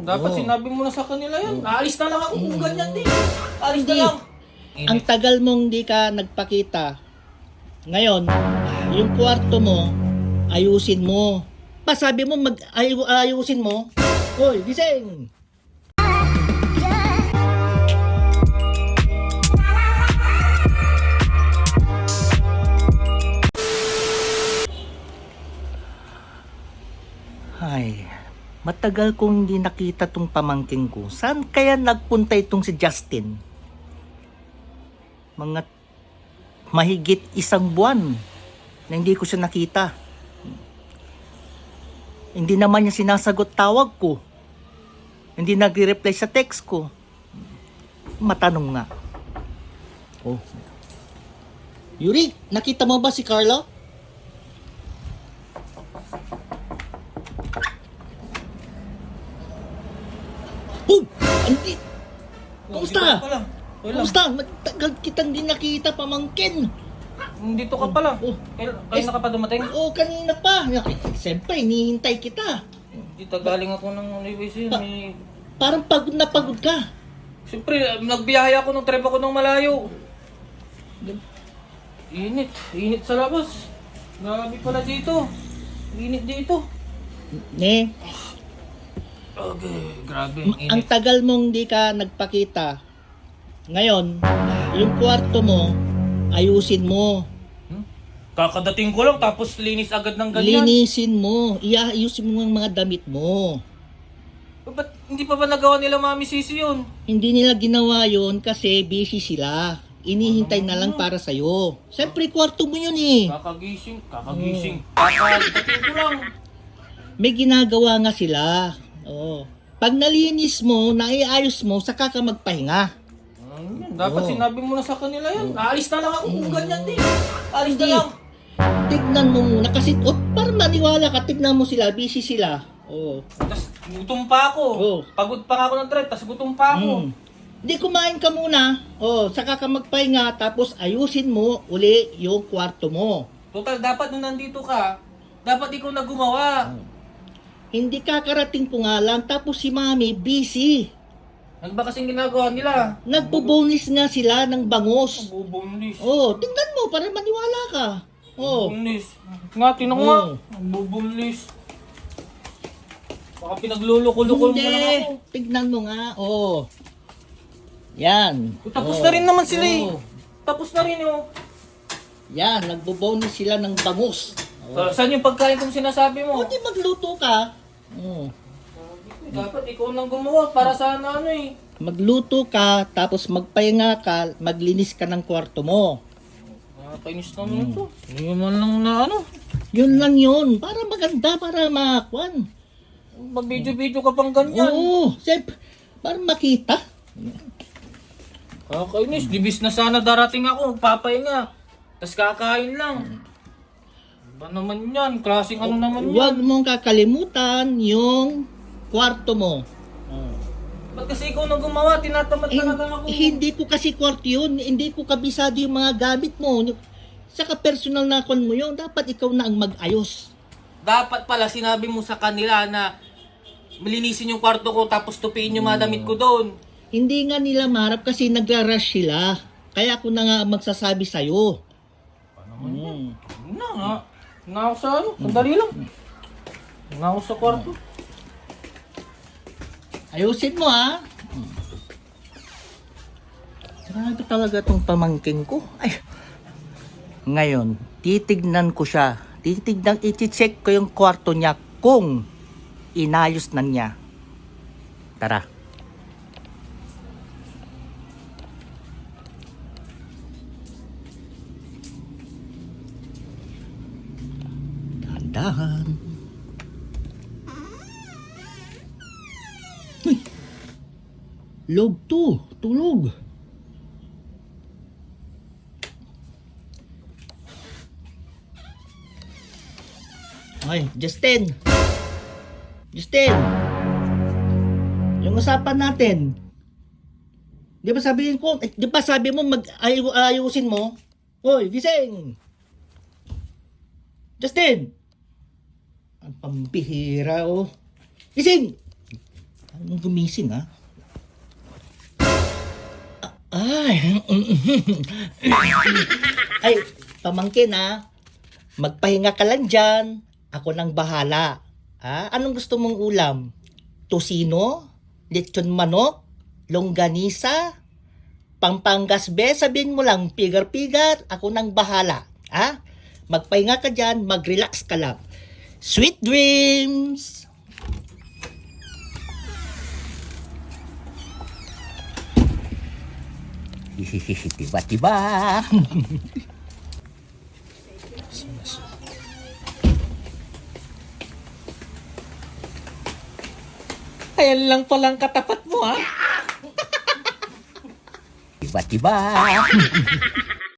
Dapat sinabi mo na sa kanila yan. Aalis na lang ako kung ganyan din. Aalis na Hindi. lang. Ang tagal mong di ka nagpakita. Ngayon, yung kwarto mo, ayusin mo. Pa sabi mo ayusin mo. Hoy, gising! Ay, matagal kong hindi nakita tong pamangking ko. Saan kaya nagpunta itong si Justin? Mga mahigit 1 buwan na hindi ko siya nakita. Hindi naman niya sinasagot tawag ko. Hindi nagre-reply sa text ko. Matanong nga. Oh. Yuri, nakita mo ba si Carlo? Oh, andi. Kumusta? Dito ka lang. Kumusta? Matagal kitang di nakita, pamangkin. Dito ka pa lang. Oh. Kailan ka pa dumating? Oo, kanina pa. Siyempre, hinihintay kita. Dito galing ako ng UBC. May... Parang pagod na pagod ka. Siyempre, nagbiyahe ako nung trip ako ng malayo. Init. Init sa labas. Grabe pala dito. Init dito. Ne, Okay, grabe. ang tagal mong di ka nagpakita. Ngayon, yung kwarto mo, ayusin mo. Kakadating ko lang tapos linis agad ng ganyan. Linisin mo. Iayusin mo ang mga damit mo. Ba't hindi pa ba nagawa nila Mami Sisi yun? Hindi nila ginawa yon kasi busy sila. Inihintay na lang para sa'yo. Siyempre, kwarto mo yun eh. Kakagising. Kakadating ko lang. May ginagawa nga sila. Oo. Pag nalinis mo, naiayos mo, saka ka magpahinga. Dapat sinabi mo na sa kanila yan. Aalis na lang ako kung ganyan din. Aalis na Hindi. lang. Tignan mo muna kasi para maniwala ka, tignan mo sila, busy sila. Oo. Tapos gutom pa ako. Oh. Pagod pa nga ako ng trip, tapos gutom pa ako. Hindi, kumain ka muna. Saka ka magpahinga, tapos ayusin mo uli yung kwarto mo. Total, dapat nung nandito ka, dapat ikaw na gumawa. Hindi kakarating ko nga lang, tapos si Mami busy. Ano ba kasing ginagawa nila? Nagbo-bonus nga sila ng bangus. Bubumlis. Tingnan mo para maniwala ka. Bubumlis. Nga, tinang nga. Bubumlis. Baka pinaglulukol-lukol mo lang ako. Hindi, tignan mo nga. Yan. Tapos na rin naman sila eh. Oo. Tapos na rin oh. Yan, nagbo-bonus sila ng bangus. Saan yung pagkain kong sinasabi mo? Di magluto ka. Dapat ikaw nang gumawa para sana ano eh. Magluto ka, tapos magpahinga ka, maglinis ka ng kwarto mo. Nakakainis naman ito. Hindi man lang na ano. Yun lang yun. Para maganda, para makakwan. Mag-video-video ka pang ganyan. Oo, siyempre, para makita. Nakakainis. Dibis na sana darating ako. Magpapahinga. Tapos kakain lang. Ba naman yan? Klaseng ano naman yan? Huwag mong kakalimutan yung kwarto mo. Ba't kasi ikaw na gumawa? Tinatamad talaga ako. Hindi ko kasi kwarto yun. Hindi ko kabisado yung mga gamit mo. Saka personal na kon mo yun. Dapat ikaw na ang mag-ayos. Dapat pala sinabi mo sa kanila na malinisin yung kwarto ko tapos tupiin yung mga damit ko doon. Hindi nga nila maharap kasi nagra-rush sila. Kaya ako na nga magsasabi sa'yo. Na nga. Na ako sa ano? Sandali lang. Na ako sa kwarto. Ayusin mo ha. Grabe talaga tong pamangking ko. Ay. Ngayon, titignan ko siya. I-check ko yung kwarto niya kung inayos na niya. Tara. Dahan. Uy. Log to. Tulog. Ay, Justin. Justin. Yung usapan natin. Di ba sabi mo ayusin mo? Hoy, gising. Justin. Ang pambihira, oh. Gising! Anong gumising, ha? Ay, ay, pamangkin, ha? Magpahinga ka lang dyan. Ako nang bahala. Ha? Anong gusto mong ulam? Tosino? Lechon manok? Longganisa? Pampangas be? Sabihin mo lang, pigar-pigar. Ako nang bahala. Ha? Magpahinga ka dyan, mag-relax ka lang. Sweet dreams! Tiba-tiba. Ayan lang palang katapat mo, ha? Tiba-tiba.